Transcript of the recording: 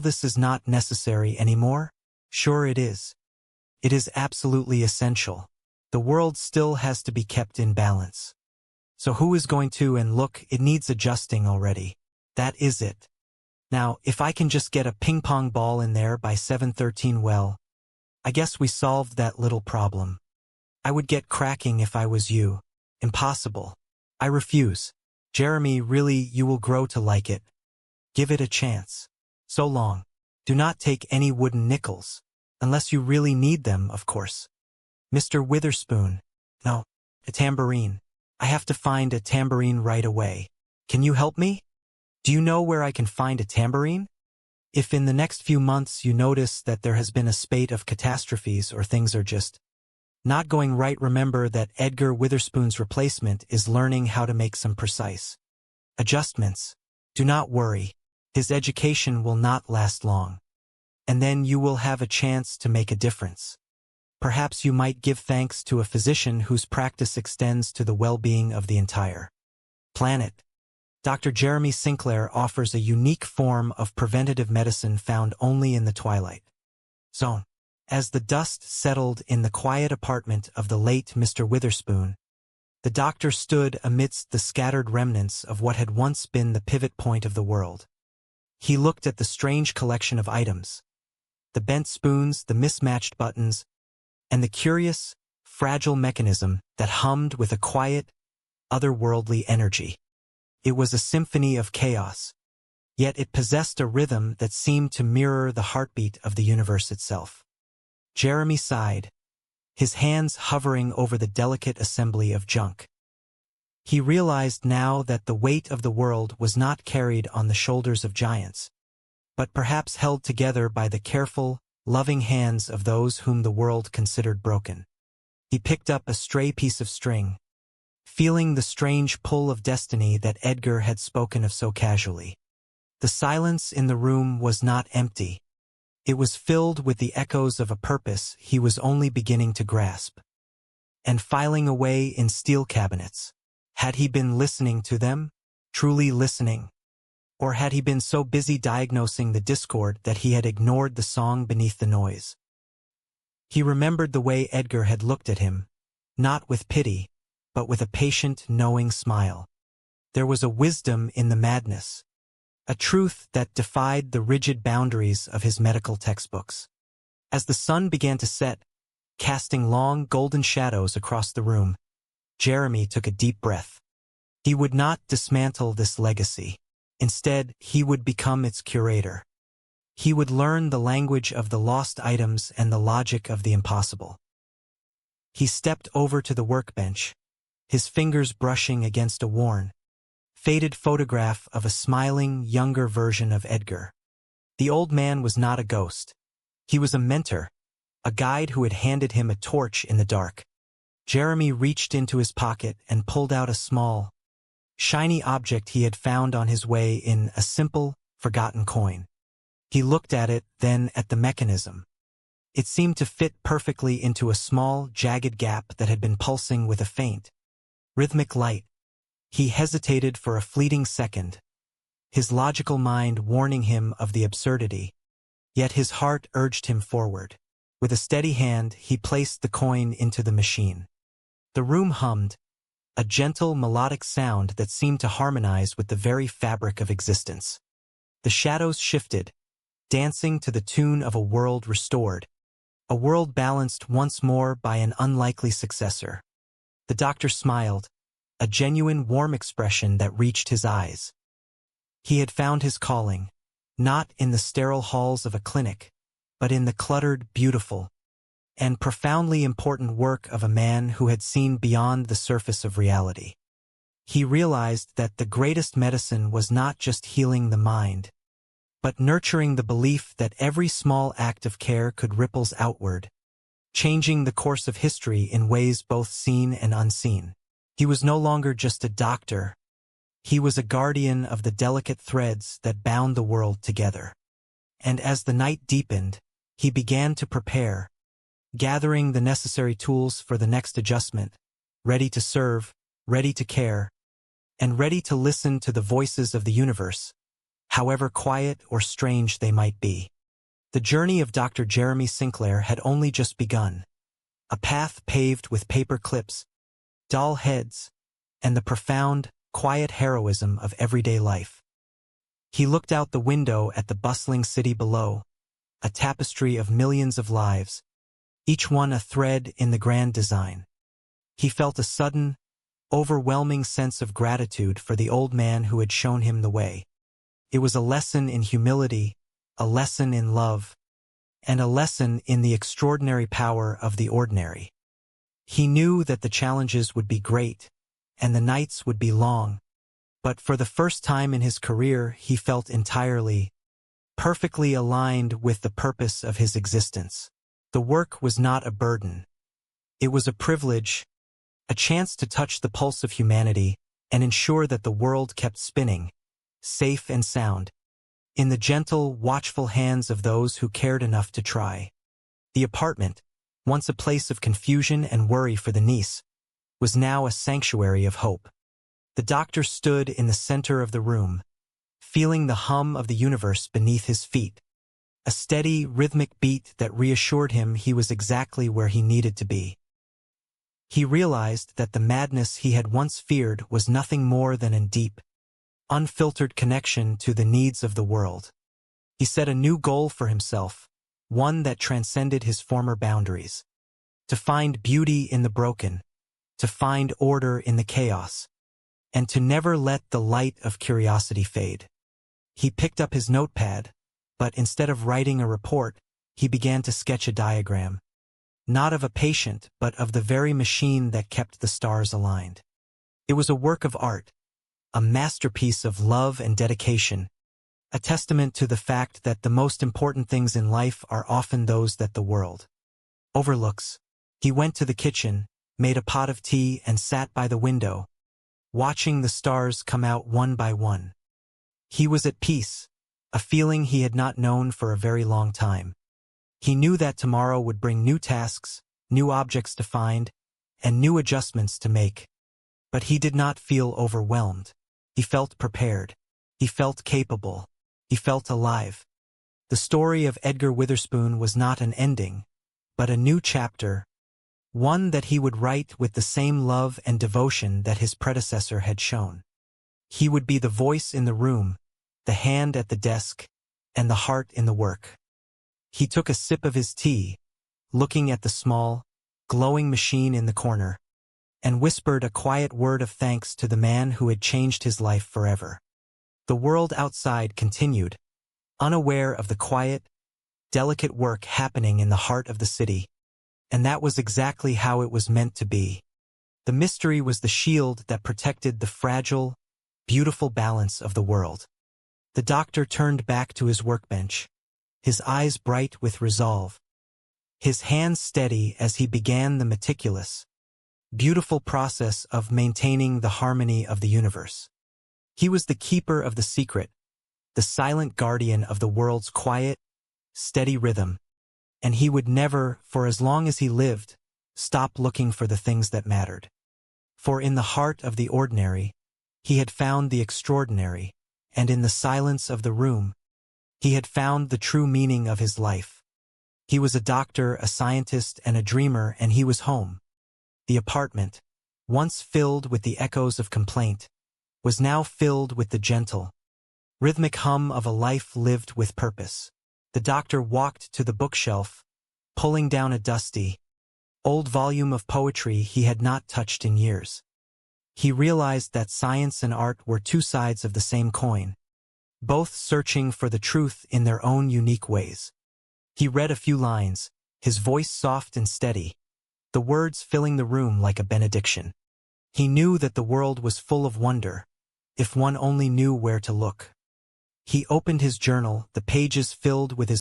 this is not necessary anymore? Sure it is. It is absolutely essential. The world still has to be kept in balance. So who is going to, and look, it needs adjusting already. That is it. Now, if I can just get a ping-pong ball in there by 7:13, well, I guess we solved that little problem. I would get cracking if I was you. Impossible. I refuse. Jeremy, really, you will grow to like it. Give it a chance. So long. Do not take any wooden nickels. Unless you really need them, of course. Mr. Witherspoon. No. A tambourine. I have to find a tambourine right away. Can you help me? Do you know where I can find a tambourine? If in the next few months you notice that there has been a spate of catastrophes or things are just not going right, remember that Edgar Witherspoon's replacement is learning how to make some precise adjustments. Do not worry. His education will not last long. And then you will have a chance to make a difference. Perhaps you might give thanks to a physician whose practice extends to the well-being of the entire planet. Dr. Jeremy Sinclair offers a unique form of preventative medicine found only in the Twilight Zone. As the dust settled in the quiet apartment of the late Mr. Witherspoon, the doctor stood amidst the scattered remnants of what had once been the pivot point of the world. He looked at the strange collection of items, the bent spoons, the mismatched buttons, and the curious, fragile mechanism that hummed with a quiet, otherworldly energy. It was a symphony of chaos, yet it possessed a rhythm that seemed to mirror the heartbeat of the universe itself. Jeremy sighed, his hands hovering over the delicate assembly of junk. He realized now that the weight of the world was not carried on the shoulders of giants, but perhaps held together by the careful, loving hands of those whom the world considered broken. He picked up a stray piece of string, feeling the strange pull of destiny that Edgar had spoken of so casually. The silence in the room was not empty. It was filled with the echoes of a purpose he was only beginning to grasp. And filing away in steel cabinets. Had he been listening to them? Truly listening? Or had he been so busy diagnosing the discord that he had ignored the song beneath the noise? He remembered the way Edgar had looked at him, not with pity, but with a patient, knowing smile. There was a wisdom in the madness, a truth that defied the rigid boundaries of his medical textbooks. As the sun began to set, casting long, golden shadows across the room, Jeremy took a deep breath. He would not dismantle this legacy. Instead, he would become its curator. He would learn the language of the lost items and the logic of the impossible. He stepped over to the workbench, his fingers brushing against a worn, faded photograph of a smiling, younger version of Edgar. The old man was not a ghost. He was a mentor, a guide who had handed him a torch in the dark. Jeremy reached into his pocket and pulled out a small, shiny object he had found on his way in a simple, forgotten coin. He looked at it, then at the mechanism. It seemed to fit perfectly into a small, jagged gap that had been pulsing with a faint, rhythmic light. He hesitated for a fleeting second, his logical mind warning him of the absurdity. Yet his heart urged him forward. With a steady hand, he placed the coin into the machine. The room hummed, a gentle, melodic sound that seemed to harmonize with the very fabric of existence. The shadows shifted, dancing to the tune of a world restored, a world balanced once more by an unlikely successor. The doctor smiled, a genuine, warm expression that reached his eyes. He had found his calling, not in the sterile halls of a clinic, but in the cluttered, beautiful, and profoundly important work of a man who had seen beyond the surface of reality. He realized that the greatest medicine was not just healing the mind, but nurturing the belief that every small act of care could ripple outward, changing the course of history in ways both seen and unseen. He was no longer just a doctor. He was a guardian of the delicate threads that bound the world together. And as the night deepened, he began to prepare, gathering the necessary tools for the next adjustment, ready to serve, ready to care, and ready to listen to the voices of the universe, however quiet or strange they might be. The journey of Dr. Jeremy Sinclair had only just begun. A path paved with paper clips, dull heads, and the profound, quiet heroism of everyday life. He looked out the window at the bustling city below, a tapestry of millions of lives, each one a thread in the grand design. He felt a sudden, overwhelming sense of gratitude for the old man who had shown him the way. It was a lesson in humility, a lesson in love, and a lesson in the extraordinary power of the ordinary. He knew that the challenges would be great, and the nights would be long, but for the first time in his career he felt entirely, perfectly aligned with the purpose of his existence. The work was not a burden. It was a privilege, a chance to touch the pulse of humanity and ensure that the world kept spinning, safe and sound, in the gentle, watchful hands of those who cared enough to try. The apartment, once a place of confusion and worry for the niece, was now a sanctuary of hope. The doctor stood in the center of the room, feeling the hum of the universe beneath his feet, a steady, rhythmic beat that reassured him he was exactly where he needed to be. He realized that the madness he had once feared was nothing more than a deep, unfiltered connection to the needs of the world. He set a new goal for himself, one that transcended his former boundaries. To find beauty in the broken, to find order in the chaos, and to never let the light of curiosity fade. He picked up his notepad, but instead of writing a report, he began to sketch a diagram. Not of a patient, but of the very machine that kept the stars aligned. It was a work of art, a masterpiece of love and dedication, a testament to the fact that the most important things in life are often those that the world overlooks. He went to the kitchen, made a pot of tea, and sat by the window, watching the stars come out one by one. He was at peace, a feeling he had not known for a very long time. He knew that tomorrow would bring new tasks, new objects to find, and new adjustments to make. But he did not feel overwhelmed. He felt prepared. He felt capable. He felt alive. The story of Edgar Witherspoon was not an ending, but a new chapter, one that he would write with the same love and devotion that his predecessor had shown. He would be the voice in the room, the hand at the desk, and the heart in the work. He took a sip of his tea, looking at the small, glowing machine in the corner, and whispered a quiet word of thanks to the man who had changed his life forever. The world outside continued, unaware of the quiet, delicate work happening in the heart of the city, and that was exactly how it was meant to be. The mystery was the shield that protected the fragile, beautiful balance of the world. The doctor turned back to his workbench, his eyes bright with resolve, his hands steady as he began the meticulous, beautiful process of maintaining the harmony of the universe. He was the keeper of the secret, the silent guardian of the world's quiet, steady rhythm, and he would never, for as long as he lived, stop looking for the things that mattered. For in the heart of the ordinary, he had found the extraordinary, and in the silence of the room, he had found the true meaning of his life. He was a doctor, a scientist, and a dreamer, and he was home. The apartment, once filled with the echoes of complaint, was now filled with the gentle, rhythmic hum of a life lived with purpose. The doctor walked to the bookshelf, pulling down a dusty, old volume of poetry he had not touched in years. He realized that science and art were two sides of the same coin, both searching for the truth in their own unique ways. He read a few lines, his voice soft and steady, the words filling the room like a benediction. He knew that the world was full of wonder, if one only knew where to look. He opened his journal, the pages filled with his